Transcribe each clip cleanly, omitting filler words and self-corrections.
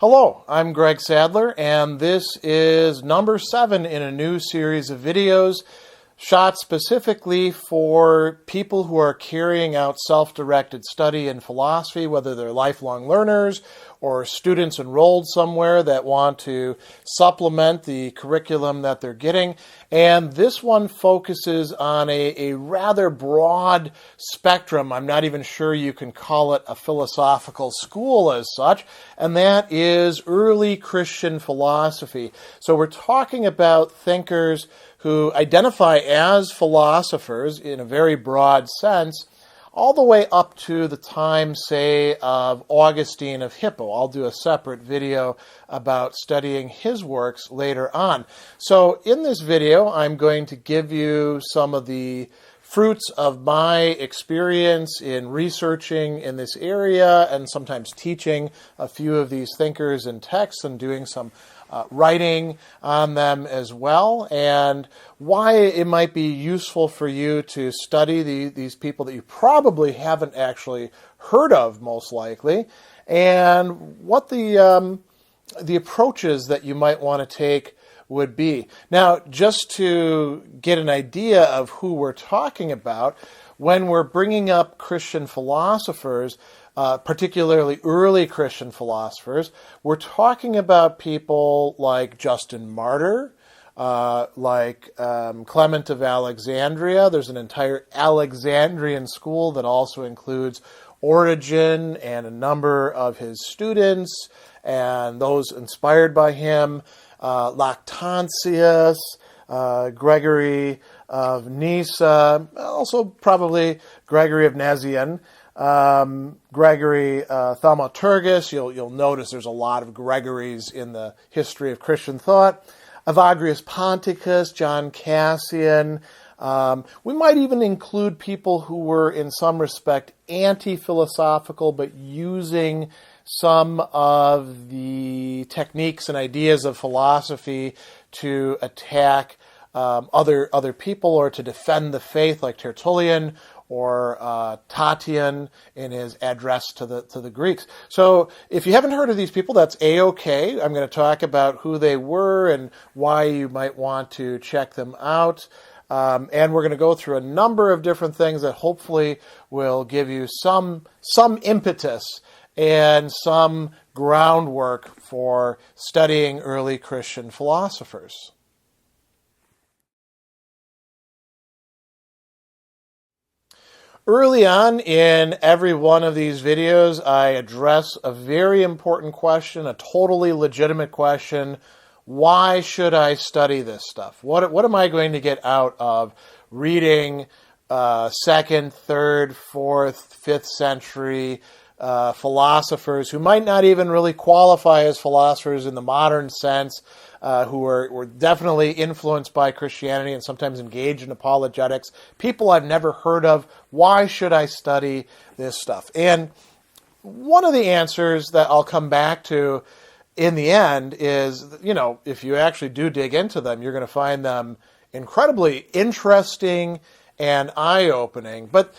Hello, I'm Greg Sadler, and this is number 7 in a new series of videos shot specifically for people who are carrying out self-directed study in philosophy, whether they're lifelong learners or students enrolled somewhere that want to supplement the curriculum that they're getting. And this one focuses on a rather broad spectrum. I'm not even sure you can call it a philosophical school as such, and that is early Christian philosophy. So we're talking about thinkers who identify as philosophers in a very broad sense, all the way up to the time, say, of Augustine of Hippo. I'll do a separate video about studying his works later on. So in this video, I'm going to give you some of the fruits of my experience in researching in this area and sometimes teaching a few of these thinkers and texts and doing some writing on them as well, and why it might be useful for you to study these people that you probably haven't actually heard of, most likely, and what the approaches that you might want to take would be. Now, just to get an idea of who we're talking about, when we're bringing up Christian philosophers, particularly early Christian philosophers, we're talking about people like Justin Martyr, like Clement of Alexandria. There's an entire Alexandrian school that also includes Origen and a number of his students and those inspired by him, Lactantius, Gregory of Nyssa, also probably Gregory of Nazian, Gregory Thaumaturgus. You'll notice there's a lot of Gregories in the history of Christian thought. Evagrius Ponticus, John Cassian. We might even include people who were in some respect anti-philosophical, but using some of the techniques and ideas of philosophy to attack other people or to defend the faith, like Tertullian or Tatian in his address to the Greeks. So if you haven't heard of these people, that's A-okay. I'm going to talk about who they were and why you might want to check them out. And we're going to go through a number of different things that hopefully will give you some impetus and some groundwork for studying early Christian philosophers. Early on in every one of these videos, I address a very important question, a totally legitimate question. Why should I study this stuff? What am I going to get out of reading 2nd, 3rd, 4th, 5th century philosophers who might not even really qualify as philosophers in the modern sense, who were definitely influenced by Christianity and sometimes engaged in apologetics, people I've never heard of? Why should I study this stuff? And one of the answers that I'll come back to in the end is, if you actually do dig into them, you're going to find them incredibly interesting and eye-opening. But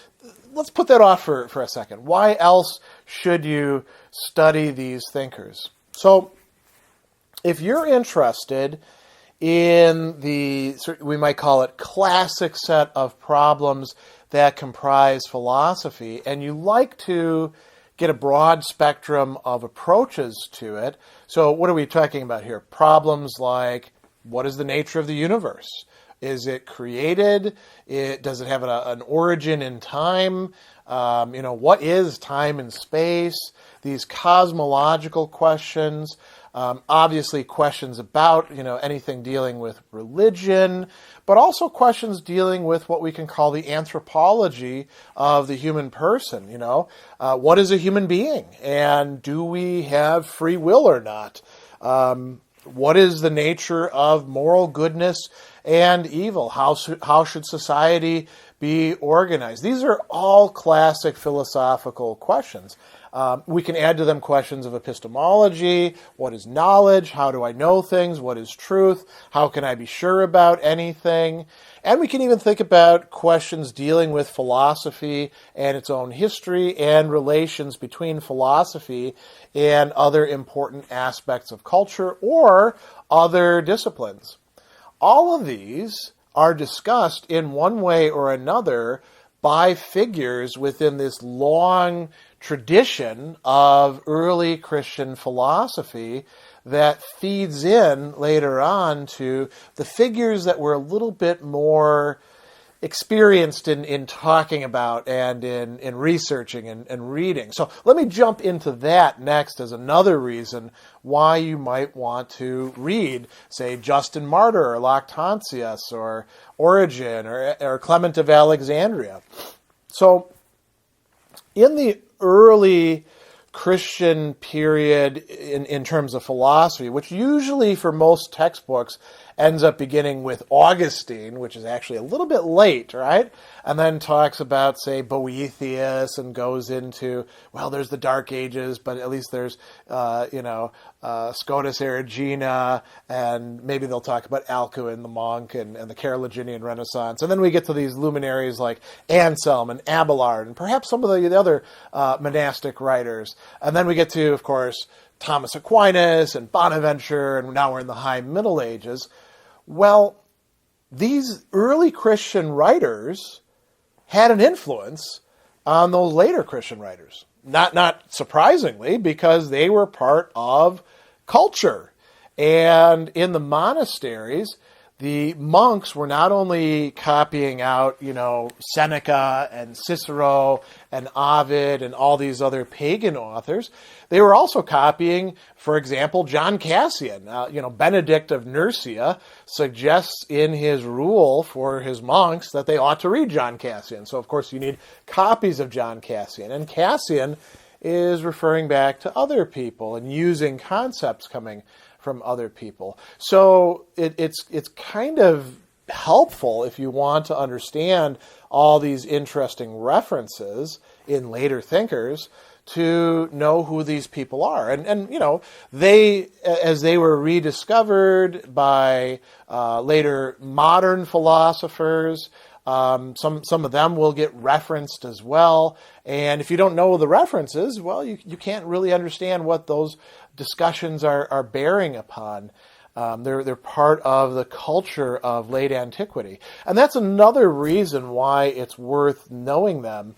let's put that off for a second. Why else should you study these thinkers? So if you're interested in we might call it classic set of problems that comprise philosophy, and you like to get a broad spectrum of approaches to it. So what are we talking about here? Problems like, what is the nature of the universe? Is it created? Does it have an origin in time? What is time and space? These cosmological questions. Obviously questions about, anything dealing with religion, but also questions dealing with what we can call the anthropology of the human person. What is a human being? And do we have free will or not? What is the nature of moral goodness and evil? How should society be organized? These are all classic philosophical questions. We can add to them questions of epistemology. What is knowledge? How do I know things? What is truth? How can I be sure about anything? And we can even think about questions dealing with philosophy and its own history and relations between philosophy and other important aspects of culture or other disciplines. All of these are discussed in one way or another by figures within this long tradition of early Christian philosophy that feeds in later on to the figures that were a little bit more experienced in talking about and in researching and reading. So let me jump into that next as another reason why you might want to read, say, Justin Martyr or Lactantius or Origen or Clement of Alexandria. So in the early Christian period in terms of philosophy, which usually for most textbooks ends up beginning with Augustine, which is actually a little bit late, right? And then talks about, say, Boethius and goes into, well, there's the Dark Ages, but at least there's, Scotus Erigena, and maybe they'll talk about Alcuin, the monk, and the Carolingian Renaissance. And then we get to these luminaries like Anselm and Abelard, and perhaps some of the other monastic writers. And then we get to, of course, Thomas Aquinas and Bonaventure, and now we're in the High Middle Ages. Well, these early Christian writers had an influence on those later Christian writers. Not surprisingly, because they were part of culture. And in the monasteries, the monks were not only copying out, Seneca and Cicero and Ovid and all these other pagan authors. They were also copying, for example, John Cassian. Benedict of Nursia suggests in his rule for his monks that they ought to read John Cassian. So, of course, you need copies of John Cassian. And Cassian is referring back to other people and using concepts coming from other people. So it's kind of helpful if you want to understand all these interesting references in later thinkers to know who these people are. And they, as they were rediscovered by later modern philosophers, some of them will get referenced as well. And if you don't know the references, well, you can't really understand what those discussions are bearing upon. They're part of the culture of late antiquity. And that's another reason why it's worth knowing them.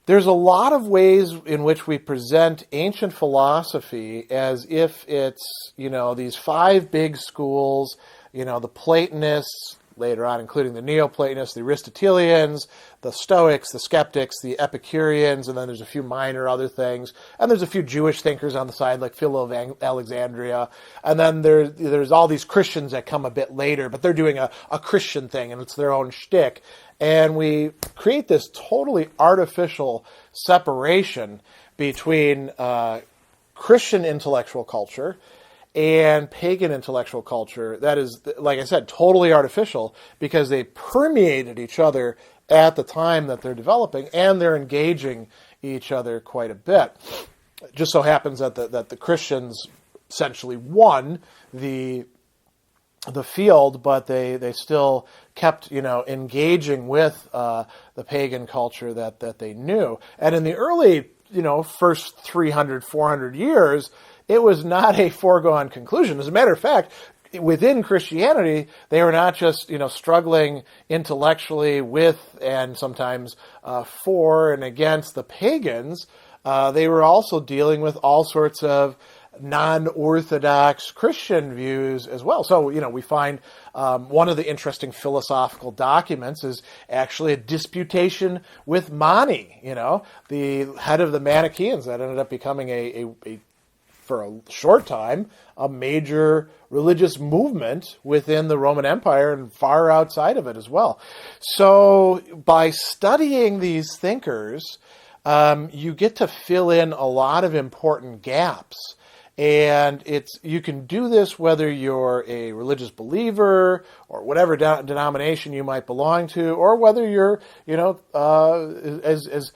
There's a lot of ways in which we present ancient philosophy as if it's, these five big schools, the Platonists, later on including the Neoplatonists, the Aristotelians, the Stoics, the Skeptics, the Epicureans, and then there's a few minor other things. And there's a few Jewish thinkers on the side, like Philo of Alexandria. And then there's all these Christians that come a bit later, but they're doing a Christian thing, and it's their own shtick. And we create this totally artificial separation between Christian intellectual culture and pagan intellectual culture that is, like I said, totally artificial because they permeated each other at the time that they're developing, and they're engaging each other quite a bit. It just so happens that the Christians essentially won the field, but they still kept engaging with the pagan culture that they knew. And in the early first 300, 400 years, it was not a foregone conclusion. As a matter of fact, within Christianity, they were not just struggling intellectually with and sometimes for and against the pagans. They were also dealing with all sorts of non-Orthodox Christian views as well. So, we find one of the interesting philosophical documents is actually a disputation with Mani, the head of the Manichaeans that ended up becoming for a short time, a major religious movement within the Roman Empire and far outside of it as well. So by studying these thinkers, you get to fill in a lot of important gaps. And you can do this whether you're a religious believer or whatever denomination you might belong to, or whether you're, as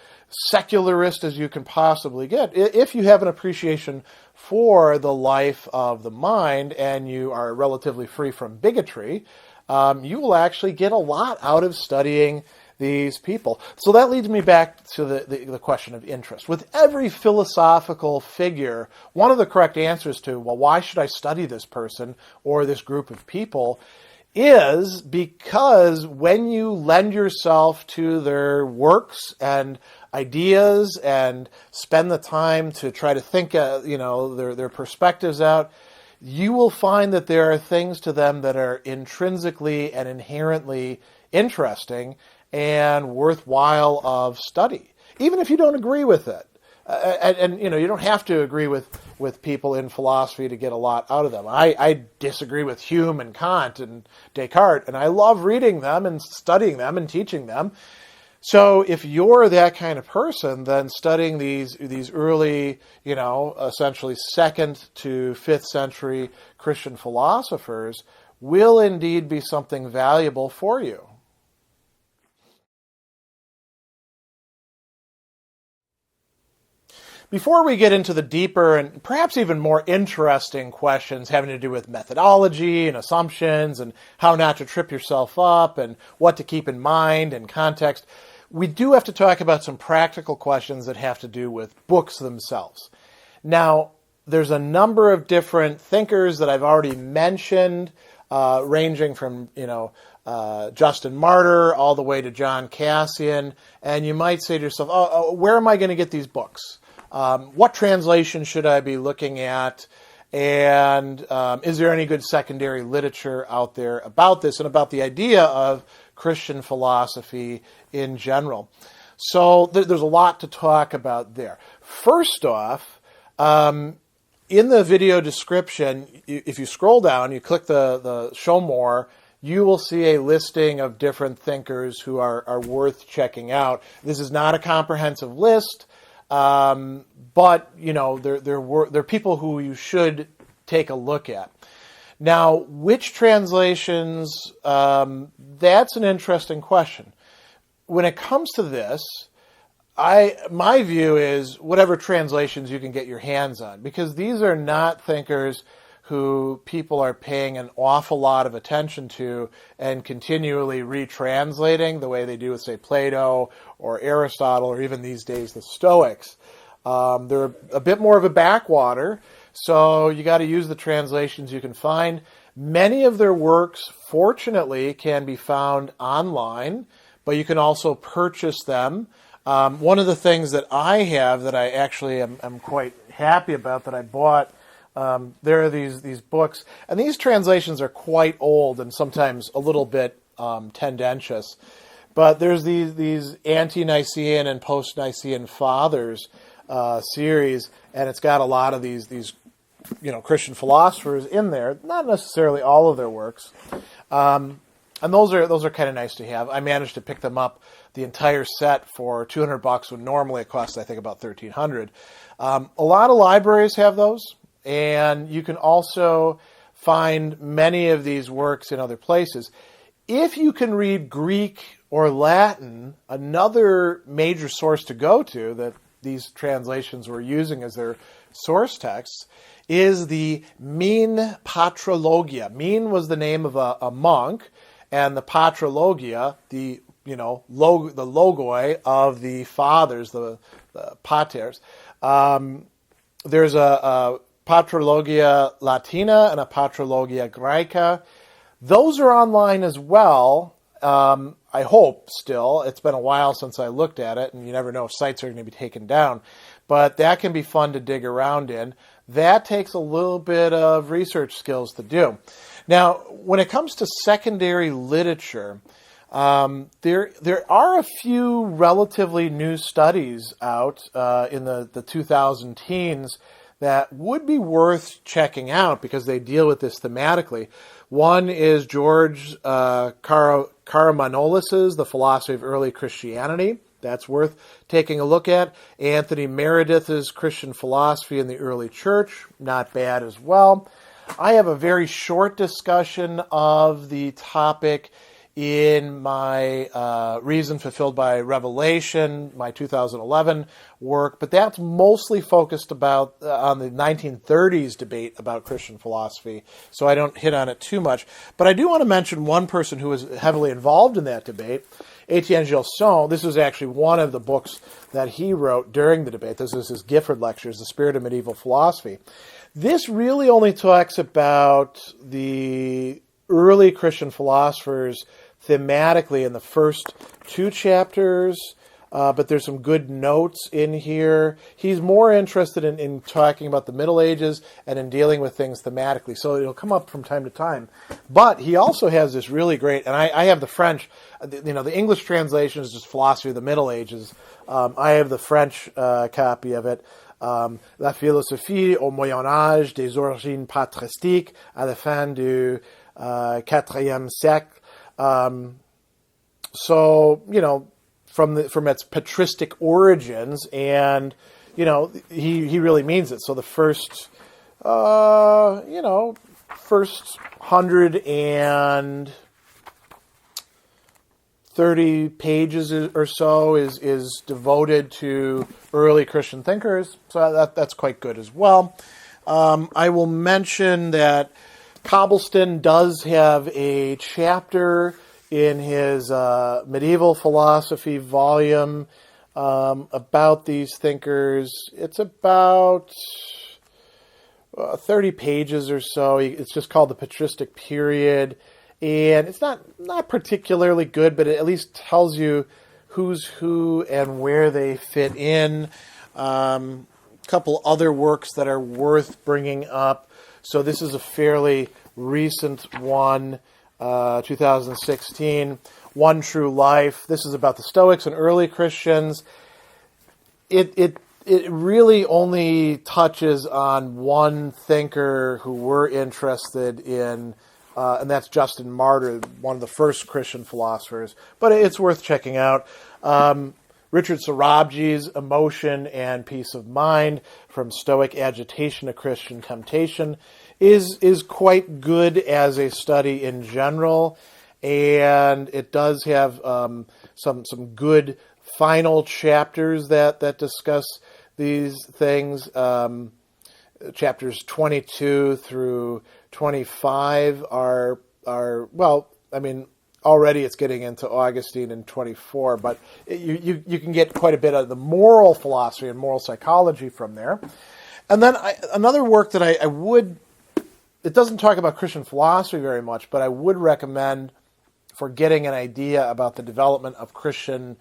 secularist as you can possibly get. If you have an appreciation for the life of the mind and you are relatively free from bigotry, you will actually get a lot out of studying these people. So that leads me back to the question of interest. With every philosophical figure, one of the correct answers to, well, why should I study this person or this group of people, is because when you lend yourself to their works and ideas and spend the time to try to think, their perspectives out, you will find that there are things to them that are intrinsically and inherently interesting and worthwhile of study, even if you don't agree with it. You don't have to agree with people in philosophy to get a lot out of them. I disagree with Hume and Kant and Descartes, and I love reading them and studying them and teaching them. So if you're that kind of person, then studying these early, essentially 2nd to 5th century Christian philosophers will indeed be something valuable for you. Before we get into the deeper and perhaps even more interesting questions having to do with methodology and assumptions and how not to trip yourself up and what to keep in mind and context, we do have to talk about some practical questions that have to do with books themselves. Now, there's a number of different thinkers that I've already mentioned, ranging from, Justin Martyr all the way to John Cassian, and you might say to yourself, where am I going to get these books? What translation should I be looking at? And is there any good secondary literature out there about this and about the idea of Christian philosophy in general? So there's a lot to talk about there. First off, in the video description, if you scroll down, you click the show more, you will see a listing of different thinkers who are worth checking out. This is not a comprehensive list. But they're people who you should take a look at. Now, which translations? That's an interesting question. When it comes to this, my view is whatever translations you can get your hands on, because these are not thinkers who people are paying an awful lot of attention to and continually retranslating the way they do with, say, Plato or Aristotle or even these days the Stoics. They're a bit more of a backwater, so you got to use the translations you can find. Many of their works, fortunately, can be found online, but you can also purchase them. One of the things that I have that I actually am quite happy about that I bought, there are these books, and these translations are quite old and sometimes a little bit tendentious. But there's these ante-Nicene and post-Nicene fathers series, and it's got a lot of these Christian philosophers in there. Not necessarily all of their works, and those are kind of nice to have. I managed to pick them up, the entire set, for $200 when normally it costs, I think, about $1,300. A lot of libraries have those. And you can also find many of these works in other places. If you can read Greek or Latin, another major source to go to that these translations were using as their source texts is the Mene Patrologia. Mene was the name of a monk, and the Patrologia, the logoi of the fathers, the paters. There's a Patrologia Latina and a Patrologia Graeca. Those are online as well. I hope still. It's been a while since I looked at it, and you never know if sites are going to be taken down. But that can be fun to dig around in. That takes a little bit of research skills to do. Now, when it comes to secondary literature, there are a few relatively new studies out in the 2000 teens that would be worth checking out because they deal with this thematically. One is George Karamanolis's The Philosophy of Early Christianity. that's worth taking a look at. Anthony Meredith's Christian Philosophy in the Early Church, not bad as well. I have a very short discussion of the topic in my Reason Fulfilled by Revelation, my 2011 work, but that's mostly focused about on the 1930s debate about Christian philosophy, so I don't hit on it too much. But I do want to mention one person who was heavily involved in that debate, Etienne Gilson. This is actually one of the books that he wrote during the debate. This is his Gifford Lectures, The Spirit of Medieval Philosophy. This really only talks about the early Christian philosophers thematically in the first 2 chapters, but there's some good notes in here. He's more interested in talking about the Middle Ages and in dealing with things thematically, so it'll come up from time to time. But he also has this really great, and I have the French, the English translation is just Philosophy of the Middle Ages. I have the French copy of it. La philosophie au Moyen Âge des origines patristiques à la fin du IVe siècle. From its patristic origins, and he really means it. So the first 130 pages or so is devoted to early Christian thinkers. So that's quite good as well. I will mention that Cobbleston does have a chapter in his medieval philosophy volume about these thinkers. It's about 30 pages or so. It's just called The Patristic Period. And it's not particularly good, but it at least tells you who's who and where they fit in. A couple other works that are worth bringing up. So this is a fairly recent one, 2016, One True Life. This is about the Stoics and early Christians. It really only touches on one thinker who we're interested in, and that's Justin Martyr, one of the first Christian philosophers. But it's worth checking out. Richard Sorabji's Emotion and Peace of Mind, From Stoic Agitation to Christian Temptation, is quite good as a study in general, and it does have some good final chapters that discuss these things. Chapters 22 through 25 are already it's getting into Augustine in 24, but you can get quite a bit of the moral philosophy and moral psychology from there. And then another work that I would, it doesn't talk about Christian philosophy very much, but I would recommend for getting an idea about the development of Christian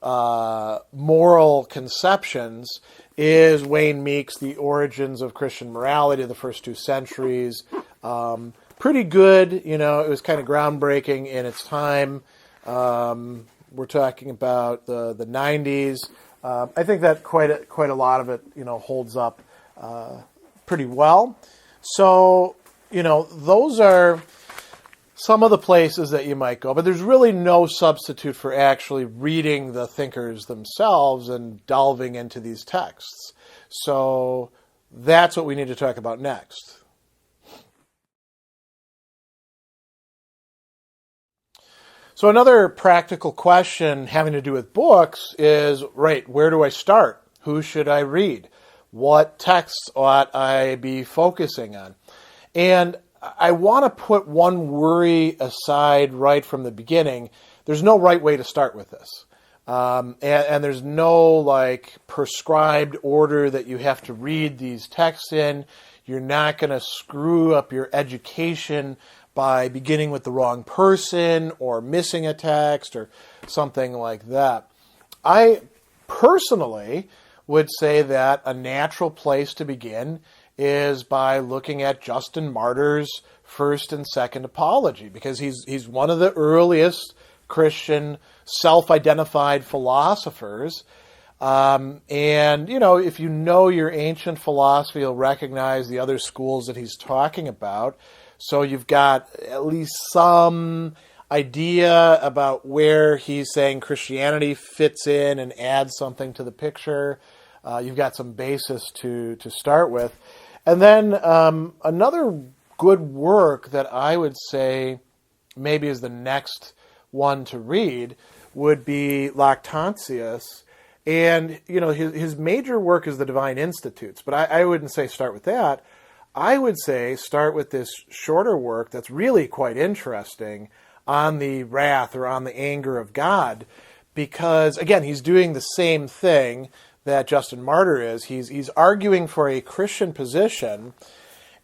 moral conceptions is Wayne Meek's The Origins of Christian Morality, the first 2 centuries. Pretty good, it was kind of groundbreaking in its time. We're talking about the 90s. I think that quite a lot of it, holds up pretty well. So, those are some of the places that you might go, but there's really no substitute for actually reading the thinkers themselves and delving into these texts. So that's what we need to talk about next. So another practical question having to do with books is, right, where do I start? Who should I read? What texts ought I be focusing on? And I want to put one worry aside right from the beginning. There's no right way to start with this. And there's no prescribed order that you have to read these texts in. You're not going to screw up your education by beginning with the wrong person or missing a text or something like that. I personally would say that a natural place to begin is by looking at Justin Martyr's First and Second Apology, because he's one of the earliest Christian self-identified philosophers. And, if you know your ancient philosophy, you'll recognize the other schools that he's talking about. So you've got at least some idea about where he's saying Christianity fits in and adds something to the picture. You've got some basis to start with. And then another good work that I would say maybe is the next one to read would be Lactantius. And, his major work is the Divine Institutes, but I wouldn't say start with that. I would say start with this shorter work that's really quite interesting on the wrath or on the anger of God, because, again, he's doing the same thing that Justin Martyr is. He's arguing for a Christian position,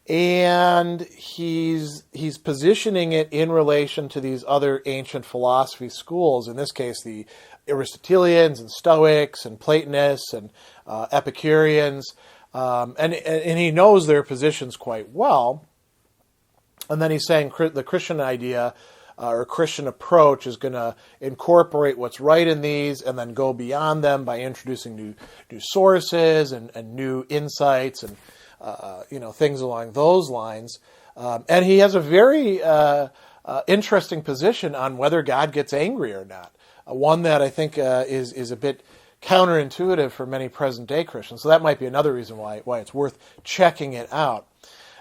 and he's positioning it in relation to these other ancient philosophy schools, in this case the Aristotelians and Stoics and Platonists and Epicureans, and he knows their positions quite well. And then he's saying the Christian idea or Christian approach is going to incorporate what's right in these and then go beyond them by introducing new sources and new insights and things along those lines. And he has a very interesting position on whether God gets angry or not. One that I think is a bit counterintuitive for many present-day Christians. So that might be another reason why it's worth checking it out.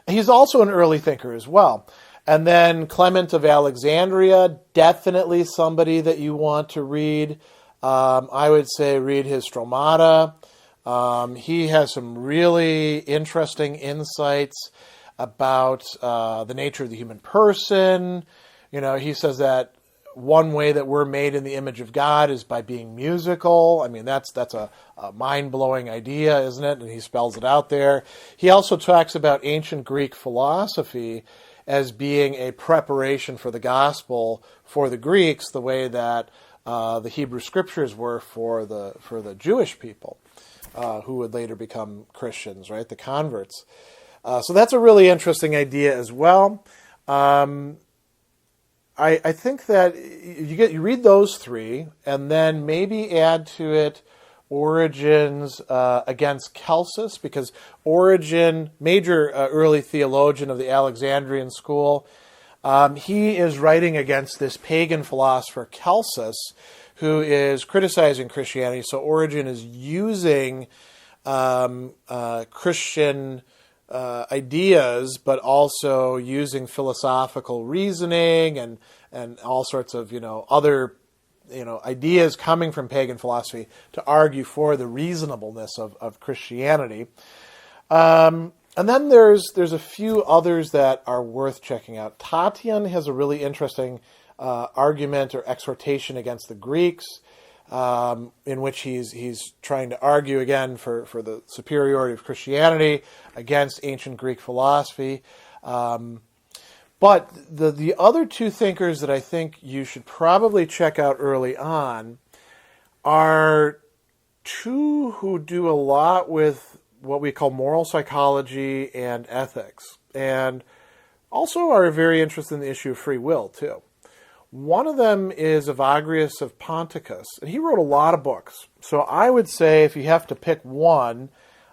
He's also an early thinker as well. And then Clement of Alexandria, definitely somebody that you want to read. I would say read his Stromata. He has some really interesting insights about the nature of the human person. He says that one way that we're made in the image of God is by being musical. I mean, that's a mind-blowing idea, isn't it? And he spells it out there. He also talks about ancient Greek philosophy as being a preparation for the gospel for the Greeks, the way that the Hebrew scriptures were for the Jewish people who would later become Christians, right? The converts. So that's a really interesting idea as well. I think that you read those three, and then maybe add to it Origen's Against Celsus, because Origen, major early theologian of the Alexandrian school, he is writing against this pagan philosopher Celsus, who is criticizing Christianity. So Origen is using Christian ideas, but also using philosophical reasoning and all sorts of other ideas coming from pagan philosophy to argue for the reasonableness of Christianity. And then there's a few others that are worth checking out. Tatian has a really interesting argument or exhortation against the Greeks, in which he's trying to argue again for the superiority of Christianity against ancient Greek philosophy. But the other two thinkers that I think you should probably check out early on are two who do a lot with what we call moral psychology and ethics, and also are very interested in the issue of free will, too. One of them is Evagrius of Ponticus, and he wrote a lot of books. So I would say if you have to pick one,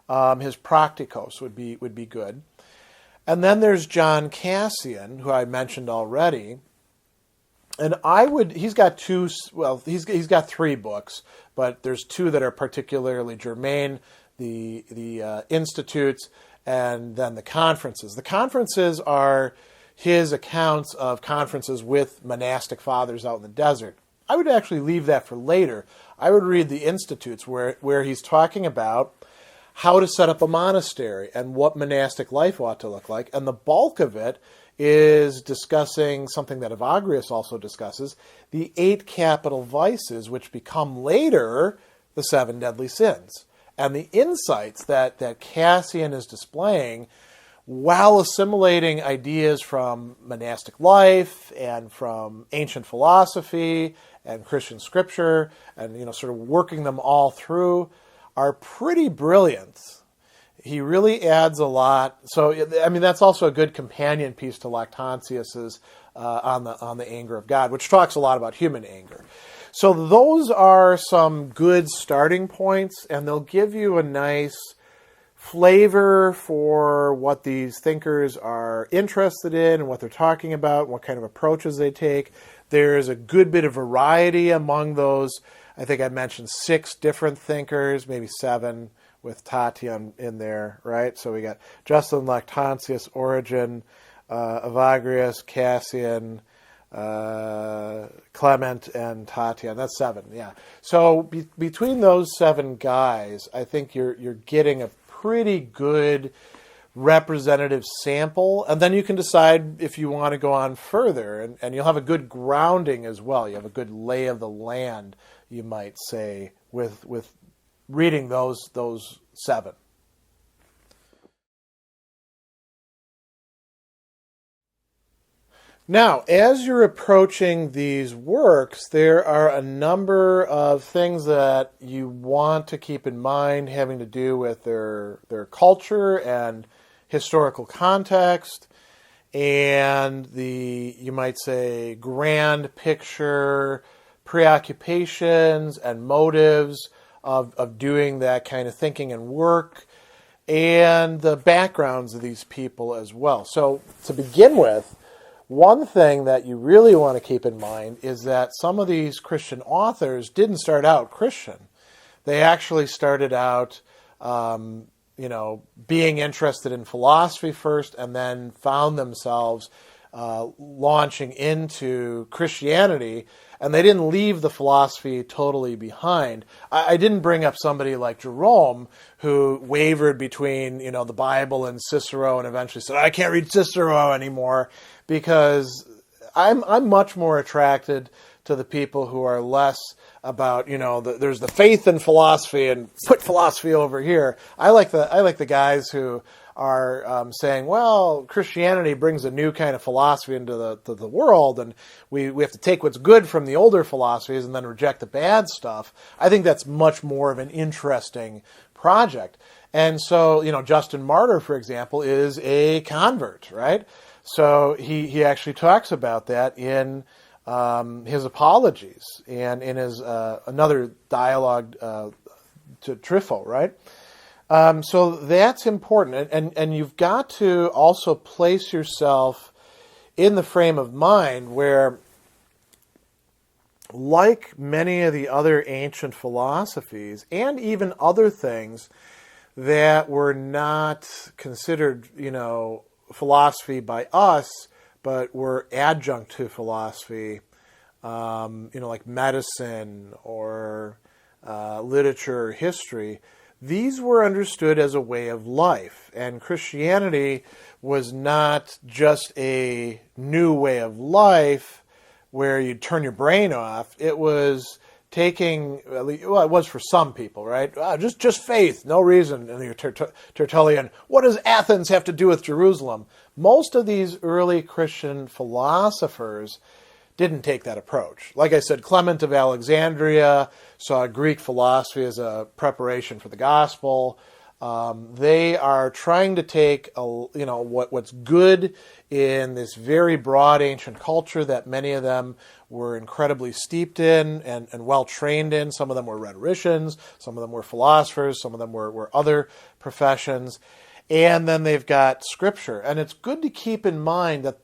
his Practicos would be good. And then there's John Cassian, who I mentioned already. And he's got he's got three books, but there's two that are particularly germane, the Institutes and then the Conferences. The Conferences are his accounts of conferences with monastic fathers out in the desert. I would actually leave that for later. I would read the Institutes where he's talking about how to set up a monastery and what monastic life ought to look like. And the bulk of it is discussing something that Evagrius also discusses, the 8 capital vices, which become later the 7 deadly sins. And the insights that Cassian is displaying while assimilating ideas from monastic life and from ancient philosophy and Christian scripture and sort of working them all through, are pretty brilliant. He really adds a lot. So, I mean, that's also a good companion piece to Lactantius's on the anger of God, which talks a lot about human anger. So those are some good starting points, and they'll give you a nice flavor for what these thinkers are interested in and what they're talking about, what kind of approaches they take. There's a good bit of variety among those. I think I mentioned 6 different thinkers, maybe 7 with Tatian in there, right? So we got Justin, Lactantius, Origen, Evagrius, Cassian, Clement, and Tatian. That's 7, yeah. So between those 7 guys, I think you're getting a pretty good representative sample, and then you can decide if you want to go on further, and you'll have a good grounding as well. You have a good lay of the land, you might say, with reading those 7. Now, as you're approaching these works, there are a number of things that you want to keep in mind having to do with their culture and historical context and the, you might say, grand picture preoccupations and motives of doing that kind of thinking and work, and the backgrounds of these people as well. So to begin with, one thing that you really want to keep in mind is that some of these Christian authors didn't start out Christian. They actually started out, being interested in philosophy first, and then found themselves launching into Christianity, and they didn't leave the philosophy totally behind. I didn't bring up somebody like Jerome, who wavered between, the Bible and Cicero, and eventually said, I can't read Cicero anymore, because I'm much more attracted to the people who are less about, there's the faith in philosophy and put philosophy over here. I like the guys who are saying, well, Christianity brings a new kind of philosophy into the world, and we have to take what's good from the older philosophies and then reject the bad stuff. I think that's much more of an interesting project. And so, Justin Martyr, for example, is a convert, right? So he actually talks about that in his Apologies and in his another dialogue to Trypho, right? So that's important, and you've got to also place yourself in the frame of mind where, like many of the other ancient philosophies, and even other things that were not considered, philosophy by us, but were adjunct to philosophy, like medicine or literature or history. These were understood as a way of life, and Christianity was not just a new way of life where you turn your brain off. It was taking, it was for some people, right? Just faith, no reason. And your Tertullian, what does Athens have to do with Jerusalem? Most of these early Christian philosophers didn't take that approach. Like I said, Clement of Alexandria saw Greek philosophy as a preparation for the gospel. They are trying to take what's good in this very broad ancient culture that many of them were incredibly steeped in and well trained in. Some of them were rhetoricians, some of them were philosophers, some of them were other professions. And then they've got Scripture. And it's good to keep in mind that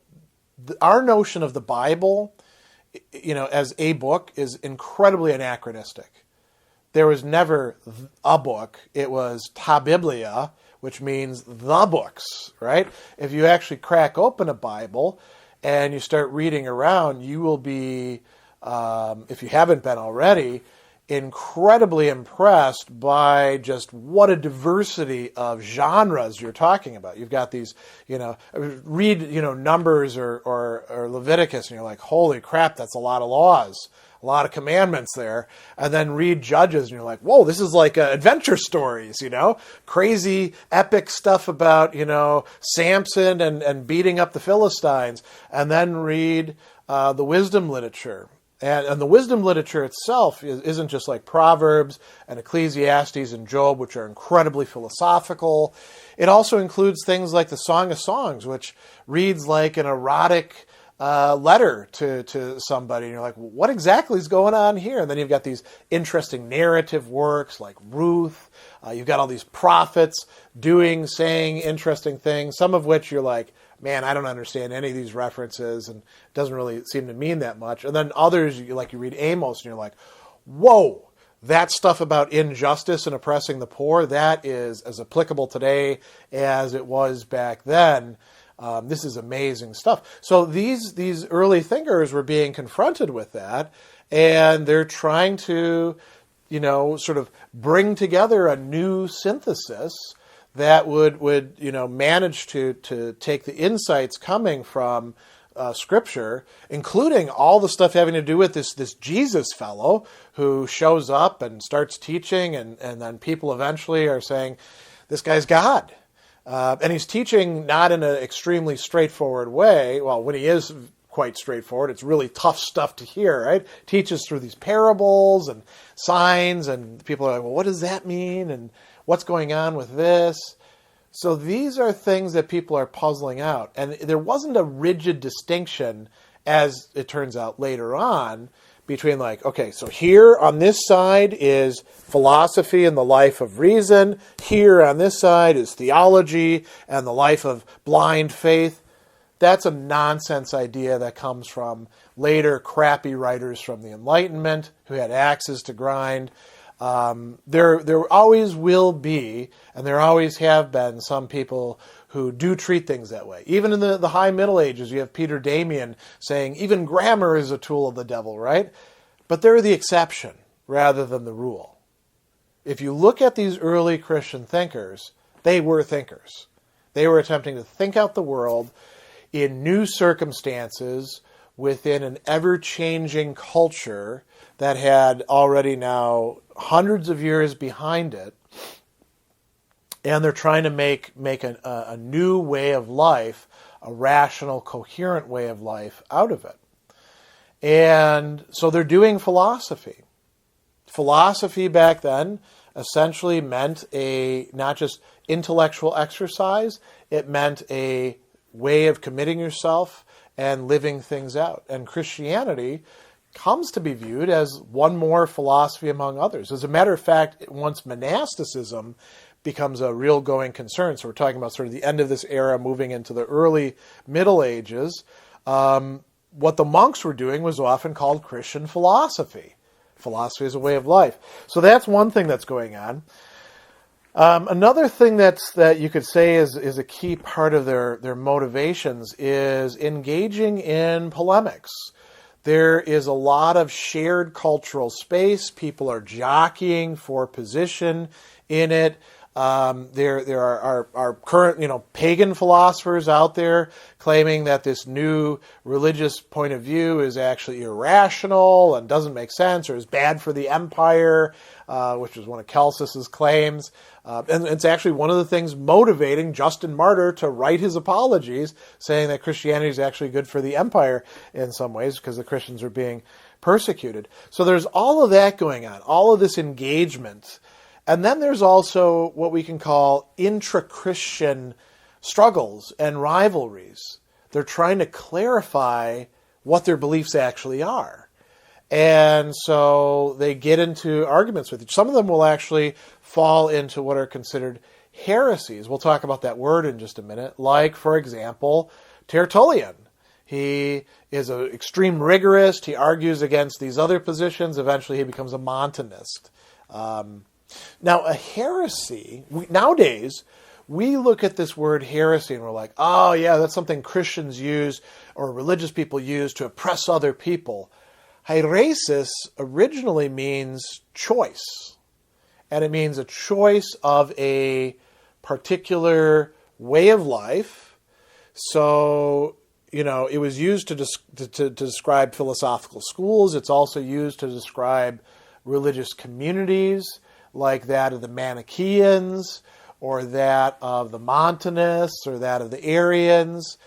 our notion of the Bible, as a book, is incredibly anachronistic. There was never a book. It was ta biblia, which means the books, right? If you actually crack open a Bible and you start reading around, you will be, if you haven't been already, incredibly impressed by just what a diversity of genres you're talking about. You've got these, read, Numbers or Leviticus, and you're like, holy crap, that's a lot of laws, a lot of commandments there. And then read Judges, and you're like, whoa, this is like adventure stories, crazy epic stuff about, Samson and beating up the Philistines. And then read the wisdom literature. And the wisdom literature itself isn't just like Proverbs and Ecclesiastes and Job, which are incredibly philosophical. It also includes things like the Song of Songs, which reads like an erotic letter to somebody. And you're like, what exactly is going on here? And then you've got these interesting narrative works like Ruth. You've got all these prophets saying interesting things, some of which you're like, man, I don't understand any of these references, and it doesn't really seem to mean that much. And then others, you read Amos, and you're like, whoa, that stuff about injustice and oppressing the poor, that is as applicable today as it was back then. This is amazing stuff. So these early thinkers were being confronted with that, and they're trying to, sort of bring together a new synthesis that would manage to take the insights coming from Scripture, including all the stuff having to do with this Jesus fellow who shows up and starts teaching, and then people eventually are saying, this guy's God. And he's teaching not in an extremely straightforward way. Well, when he is quite straightforward, it's really tough stuff to hear, right? Teaches through these parables and signs, and people are like, well, what does that mean? And what's going on with this? So these are things that people are puzzling out. And there wasn't a rigid distinction, as it turns out later on, between okay, so here on this side is philosophy and the life of reason. Here on this side is theology and the life of blind faith. That's a nonsense idea that comes from later crappy writers from the Enlightenment who had axes to grind. There always will be, and there always have been, some people who do treat things that way. Even in the High Middle Ages, you have Peter Damian saying even grammar is a tool of the devil, right? But they're the exception rather than the rule. If you look at these early Christian thinkers, they were thinkers. They were attempting to think out the world in new circumstances within an ever-changing culture that had already now hundreds of years behind it, and they're trying to make a new way of life, a rational, coherent way of life out of it. And so they're doing philosophy. Philosophy back then essentially meant a not just intellectual exercise, it meant a way of committing yourself and living things out. And Christianity comes to be viewed as one more philosophy among others. As a matter of fact, once monasticism becomes a real going concern, so we're talking about sort of the end of this era moving into the early Middle Ages, what the monks were doing was often called Christian philosophy. Philosophy is a way of life. So that's one thing that's going on. Another thing that you could say is a key part of their motivations is engaging in polemics. There is a lot of shared cultural space. People are jockeying for position in it. There are current, pagan philosophers out there claiming that this new religious point of view is actually irrational and doesn't make sense or is bad for the empire, which is one of Celsus's claims. And it's actually one of the things motivating Justin Martyr to write his apologies, saying that Christianity is actually good for the empire in some ways because the Christians are being persecuted. So there's all of that going on, all of this engagement. And then there's also what we can call intra-Christian struggles and rivalries. They're trying to clarify what their beliefs actually are. And so they get into arguments with each. Some of them will actually fall into what are considered heresies. We'll talk about that word in just a minute. Like, for example, Tertullian. He is an extreme rigorist. He argues against these other positions. Eventually he becomes a Montanist. Now, a heresy, nowadays, we look at this word heresy and we're like, oh, yeah, that's something Christians use or religious people use to oppress other people. Heresis originally means choice, and it means a choice of a particular way of life. So, it was used to describe philosophical schools. It's also used to describe religious communities, like that of the Manichaeans, or that of the Montanists, or that of the Arians.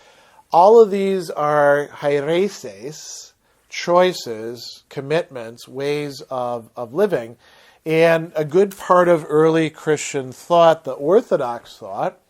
All of these are hereses, choices, commitments, ways of living. And a good part of early Christian thought, the Orthodox thought,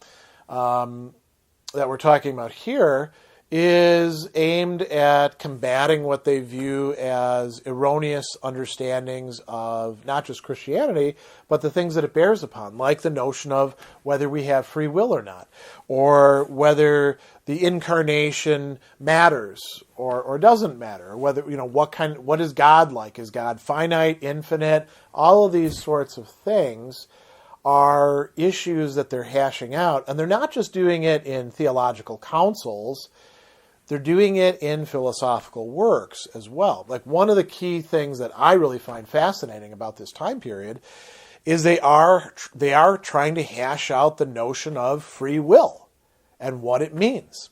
that we're talking about here, is aimed at combating what they view as erroneous understandings of not just Christianity, but the things that it bears upon, like the notion of whether we have free will or not, or whether the incarnation matters or doesn't matter, or whether, what is God like? Is God finite, infinite? All of these sorts of things are issues that they're hashing out, and they're not just doing it in theological councils. They're doing it in philosophical works as well. Like, one of the key things that I really find fascinating about this time period is they are trying to hash out the notion of free will and what it means.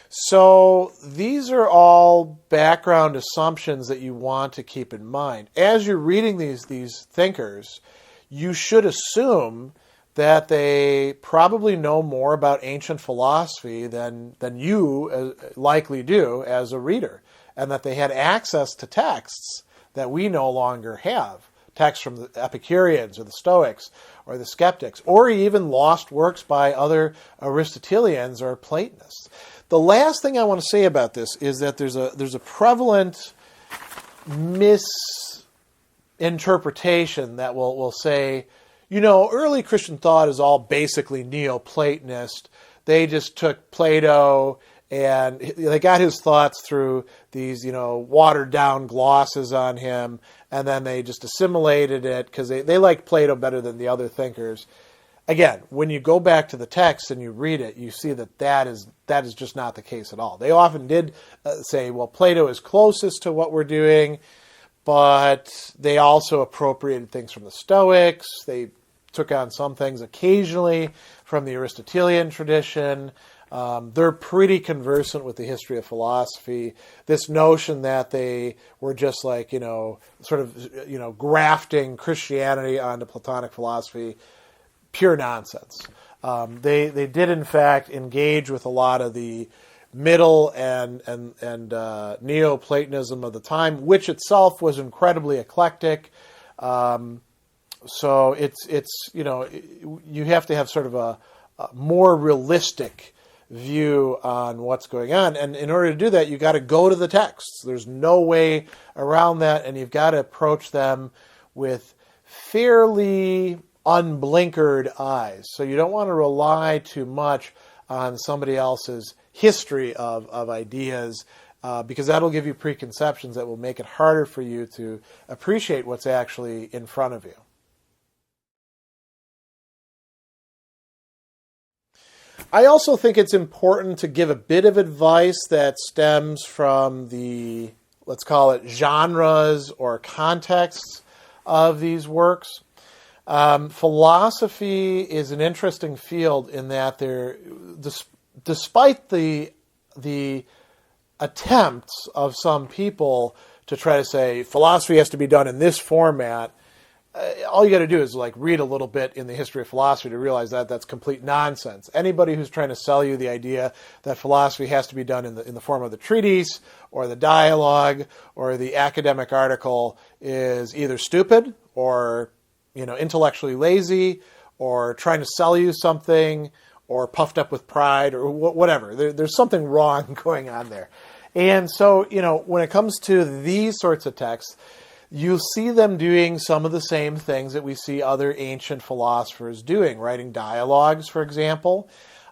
So these are all background assumptions that you want to keep in mind. As you're reading these thinkers, you should assume that they probably know more about ancient philosophy than you likely do as a reader, and that they had access to texts that we no longer have, texts from the Epicureans or the Stoics or the Skeptics, or even lost works by other Aristotelians or Platonists. The last thing I want to say about this is that there's a prevalent misinterpretation that will say, early Christian thought is all basically Neoplatonist. They just took Plato and they got his thoughts through these, watered down glosses on him, and then they just assimilated it because they like Plato better than the other thinkers. Again, when you go back to the text and you read it, you see that is just not the case at all. They often did say, well, Plato is closest to what we're doing, but they also appropriated things from the Stoics. They took on some things occasionally from the Aristotelian tradition. They're pretty conversant with the history of philosophy. This notion that they were just like, grafting Christianity onto Platonic philosophy, pure nonsense. They did, in fact, engage with a lot of the Middle and Neoplatonism of the time, which itself was incredibly eclectic. So it's you have to have sort of a more realistic view on what's going on, and in order to do that, you've got to go to the texts. There's no way around that, and you've got to approach them with fairly unblinkered eyes. So you don't want to rely too much on somebody else's history of ideas, because that'll give you preconceptions that will make it harder for you to appreciate what's actually in front of you. I also think it's important to give a bit of advice that stems from the, let's call it, genres or contexts of these works. Philosophy is an interesting field in that despite the attempts of some people to try to say philosophy has to be done in this format, all you got to do is read a little bit in the history of philosophy to realize that that's complete nonsense. Anybody who's trying to sell you the idea that philosophy has to be done in the form of the treatise or the dialogue or the academic article is either stupid or intellectually lazy or trying to sell you something or puffed up with pride or whatever. There's something wrong going on there. And so, when it comes to these sorts of texts, you'll see them doing some of the same things that we see other ancient philosophers doing, writing dialogues, for example,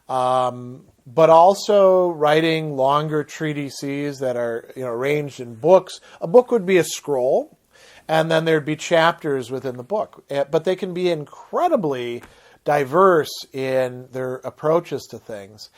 but also writing longer treatises that are arranged in books. A book would be a scroll, and then there'd be chapters within the book. But they can be incredibly diverse in their approaches to things.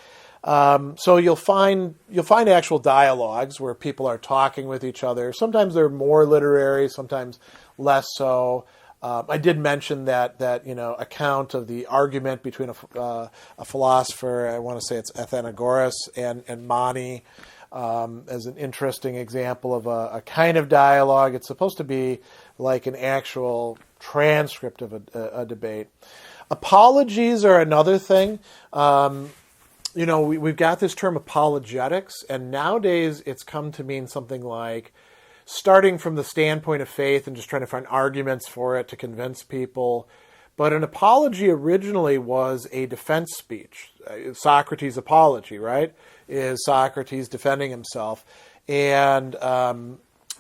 So you'll find actual dialogues where people are talking with each other. Sometimes they're more literary, sometimes less so. I did mention that account of the argument between a philosopher, I want to say it's Athenagoras, and Mani, as an interesting example of a kind of dialogue. It's supposed to be like an actual transcript of a debate. Apologies are another thing. We've got this term apologetics, and nowadays it's come to mean something like starting from the standpoint of faith and just trying to find arguments for it to convince people. But an apology originally was a defense speech, Socrates' apology, right? is Socrates defending himself. And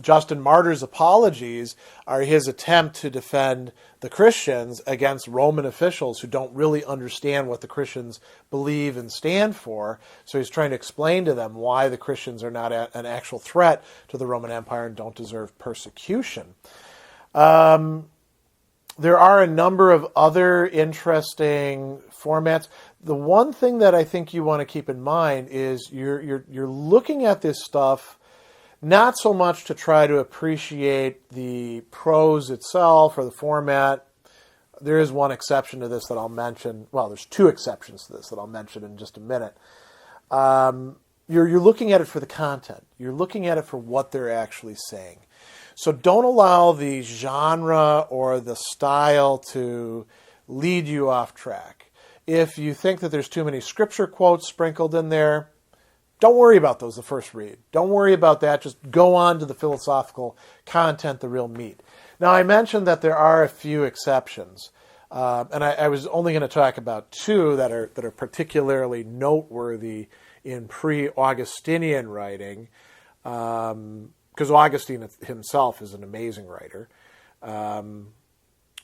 Justin Martyr's apologies are his attempt to defend the Christians against Roman officials who don't really understand what the Christians believe and stand for. So he's trying to explain to them why the Christians are not an actual threat to the Roman Empire and don't deserve persecution. There are a number of other interesting formats. The one thing that I think you want to keep in mind is you're looking at this stuff not so much to try to appreciate the prose itself or the format. There is one exception to this that I'll mention. Well, there's two exceptions to this that I'll mention in just a minute. You're looking at it for the content. You're looking at it for what they're actually saying. So don't allow the genre or the style to lead you off track. If you think that there's too many scripture quotes sprinkled in there, don't worry about those the first read. Don't worry about that. Just go on to the philosophical content, the real meat. Now, I mentioned that there are a few exceptions, and I was only going to talk about two that are particularly noteworthy in pre-Augustinian writing, because Augustine himself is an amazing writer. One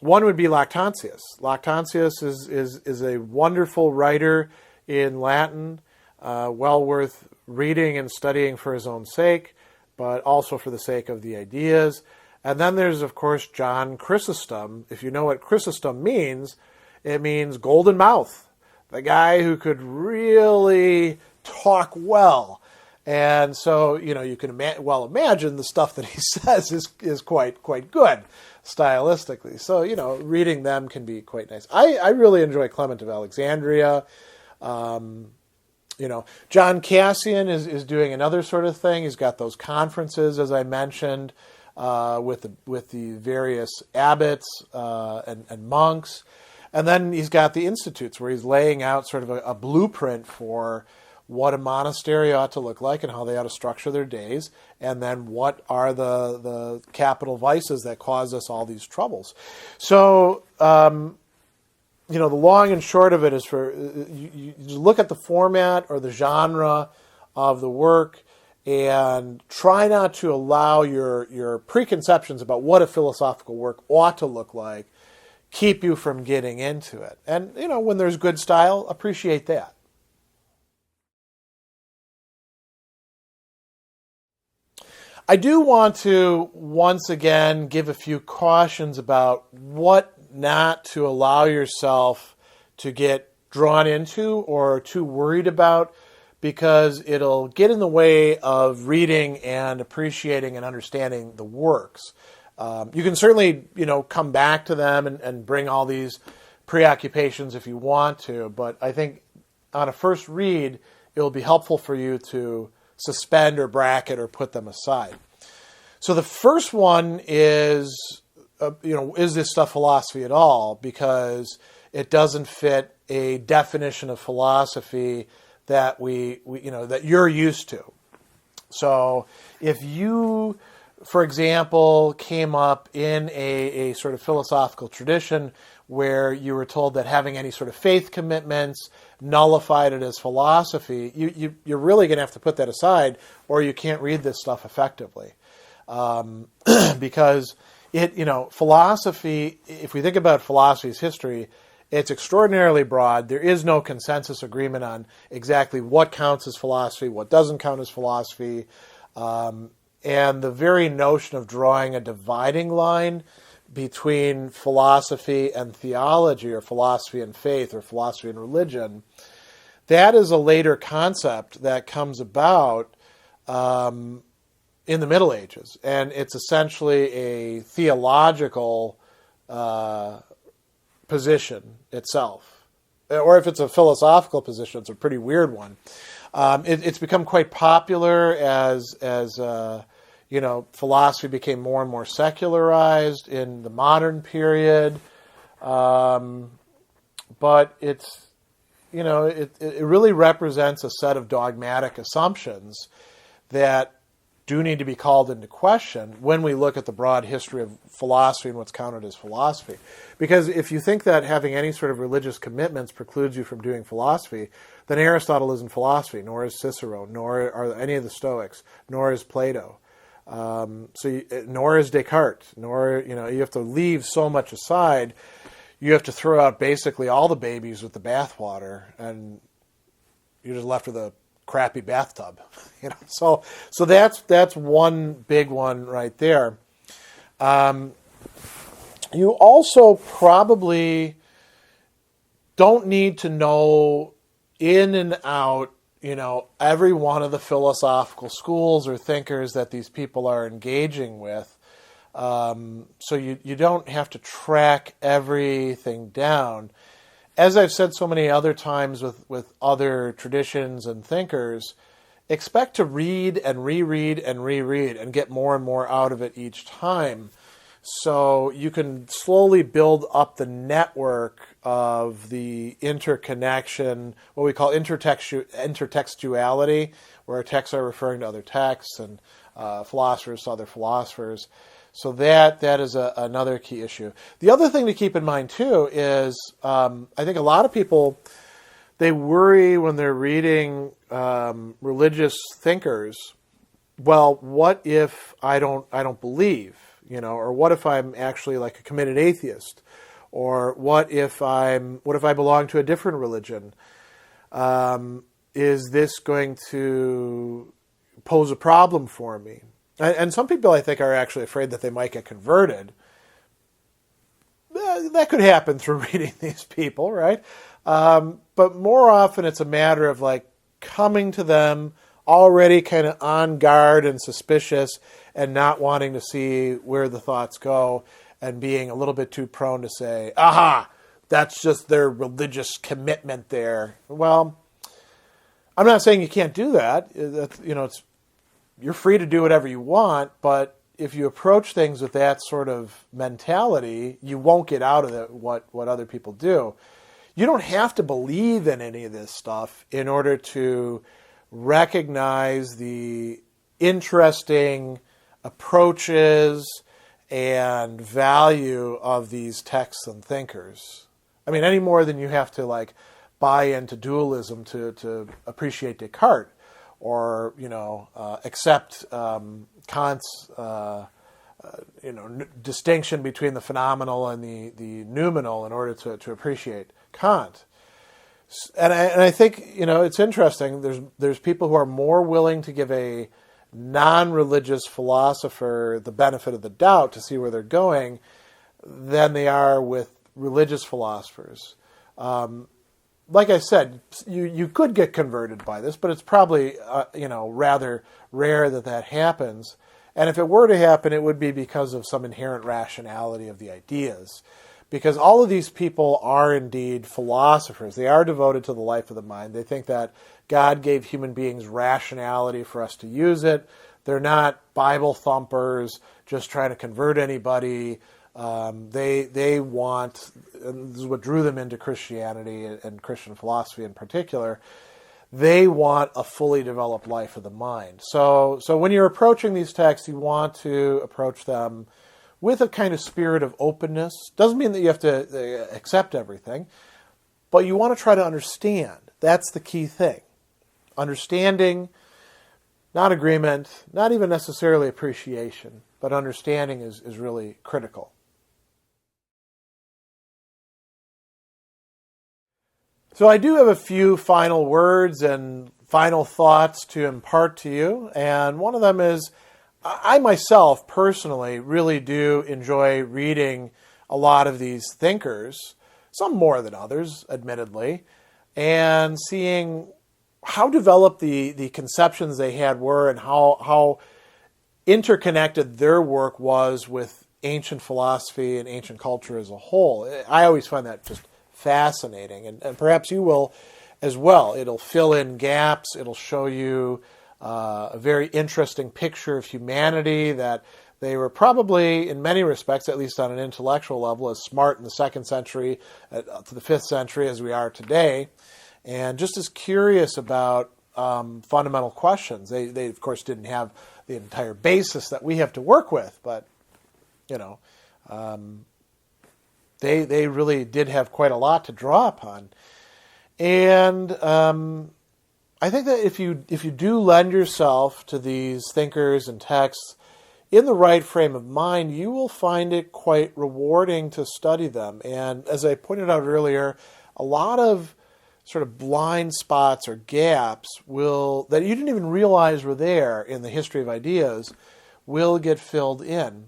would be Lactantius. Lactantius is a wonderful writer in Latin, well worth reading and studying for his own sake, but also for the sake of the ideas. And then there's, of course, John Chrysostom. If you know what Chrysostom means, it means golden mouth. The guy who could really talk well. And so, you can imagine the stuff that he says is quite good stylistically. So, reading them can be quite nice. I really enjoy Clement of Alexandria. John Cassian is doing another sort of thing. He's got those conferences, as I mentioned, with the various abbots and monks. And then he's got the institutes where he's laying out sort of a blueprint for what a monastery ought to look like and how they ought to structure their days, and then what are the capital vices that cause us all these troubles. So, the long and short of it is for you look at the format or the genre of the work and try not to allow your preconceptions about what a philosophical work ought to look like keep you from getting into it. And, when there's good style, appreciate that. I do want to, once again, give a few cautions about what not to allow yourself to get drawn into or too worried about, because it'll get in the way of reading and appreciating and understanding the works. You can certainly, come back to them and bring all these preoccupations if you want to, but I think on a first read, it'll be helpful for you to suspend or bracket or put them aside. So the first one is, is this stuff philosophy at all? Because it doesn't fit a definition of philosophy that that you're used to. So if you, for example, came up in a sort of philosophical tradition where you were told that having any sort of faith commitments nullified it as philosophy, you're really going to have to put that aside, or you can't read this stuff effectively. Because philosophy, if we think about philosophy's history, it's extraordinarily broad. There is no consensus agreement on exactly what counts as philosophy, what doesn't count as philosophy. And the very notion of drawing a dividing line between philosophy and theology, or philosophy and faith, or philosophy and religion, that is a later concept that comes about in the Middle Ages. And it's essentially a theological position itself. Or if it's a philosophical position, it's a pretty weird one. It's become quite popular as philosophy became more and more secularized in the modern period. But it's, it really represents a set of dogmatic assumptions that do need to be called into question when we look at the broad history of philosophy and what's counted as philosophy. Because if you think that having any sort of religious commitments precludes you from doing philosophy, then Aristotle isn't philosophy, nor is Cicero, nor are any of the Stoics, nor is Plato. Nor is Descartes, nor, you have to leave so much aside. You have to throw out basically all the babies with the bathwater, and you're just left with a crappy bathtub. So that's one big one right there. You also probably don't need to know in and out, every one of the philosophical schools or thinkers that these people are engaging with. So you don't have to track everything down. As I've said so many other times with other traditions and thinkers, expect to read and reread and reread and get more and more out of it each time. So you can slowly build up the network of the interconnection, what we call intertextuality, where texts are referring to other texts and philosophers to other philosophers. So that is another key issue. The other thing to keep in mind, too, is I think a lot of people, they worry when they're reading religious thinkers, well, what if I don't believe? Or what if I'm actually like a committed atheist? Or what if I belong to a different religion? Is this going to pose a problem for me? And some people, I think, are actually afraid that they might get converted. That could happen through reading these people, right? But more often it's a matter of like coming to them already kind of on guard and suspicious and not wanting to see where the thoughts go and being a little bit too prone to say, aha, that's just their religious commitment there. Well, I'm not saying you can't do that. You're free to do whatever you want, but if you approach things with that sort of mentality, you won't get out of it what other people do. You don't have to believe in any of this stuff in order to recognize the interesting approaches and value of these texts and thinkers. I mean, any more than you have to like buy into dualism to appreciate Descartes, or accept Kant's distinction between the phenomenal and the noumenal in order to appreciate Kant. And I think it's interesting. There's people who are more willing to give a non-religious philosopher the benefit of the doubt to see where they're going than they are with religious philosophers. Like I said, you could get converted by this, but it's probably rather rare that happens. And if it were to happen, it would be because of some inherent rationality of the ideas. Because all of these people are indeed philosophers. They are devoted to the life of the mind. They think that God gave human beings rationality for us to use it. They're not Bible thumpers just trying to convert anybody. They want, and this is what drew them into Christianity and Christian philosophy in particular, they want a fully developed life of the mind. So when you're approaching these texts, you want to approach them with a kind of spirit of openness. Doesn't mean that you have to accept everything, but you want to try to understand. That's the key thing. Understanding, not agreement, not even necessarily appreciation, but understanding is really critical. So I do have a few final words and final thoughts to impart to you, and one of them is I myself personally really do enjoy reading a lot of these thinkers, some more than others, admittedly, and seeing how developed the conceptions they had were and how interconnected their work was with ancient philosophy and ancient culture as a whole. I always find that just fascinating, and perhaps you will as well. It'll fill in gaps. It'll show you a very interesting picture of humanity, that they were probably, in many respects, at least on an intellectual level, as smart in the 2nd century to the 5th century as we are today, and just as curious about fundamental questions. They of course didn't have the entire basis that we have to work with, but they really did have quite a lot to draw upon. And I think that if you do lend yourself to these thinkers and texts in the right frame of mind, you will find it quite rewarding to study them. And as I pointed out earlier, a lot of sort of blind spots or gaps that you didn't even realize were there in the history of ideas will get filled in.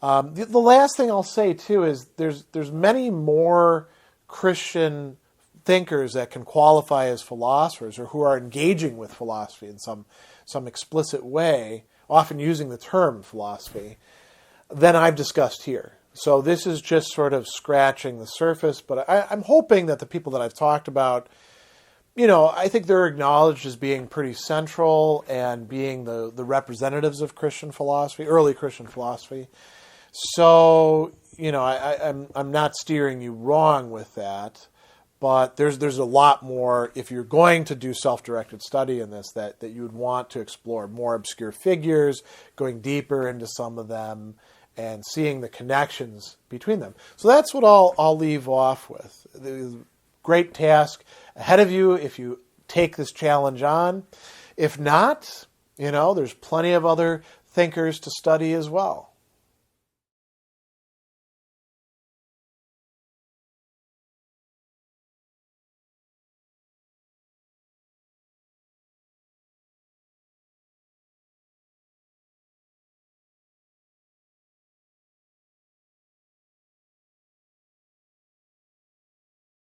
The last thing I'll say too is there's many more Christian thinkers that can qualify as philosophers or who are engaging with philosophy in some explicit way, often using the term philosophy, than I've discussed here. So this is just sort of scratching the surface, but I'm hoping that the people that I've talked about, I think they're acknowledged as being pretty central and being the representatives of Christian philosophy, early Christian philosophy. So, I'm not steering you wrong with that, but there's a lot more, if you're going to do self-directed study in this, that you would want to explore more obscure figures, going deeper into some of them, and seeing the connections between them. So that's what I'll leave off with. The great task ahead of you if you take this challenge on. If not, there's plenty of other thinkers to study as well.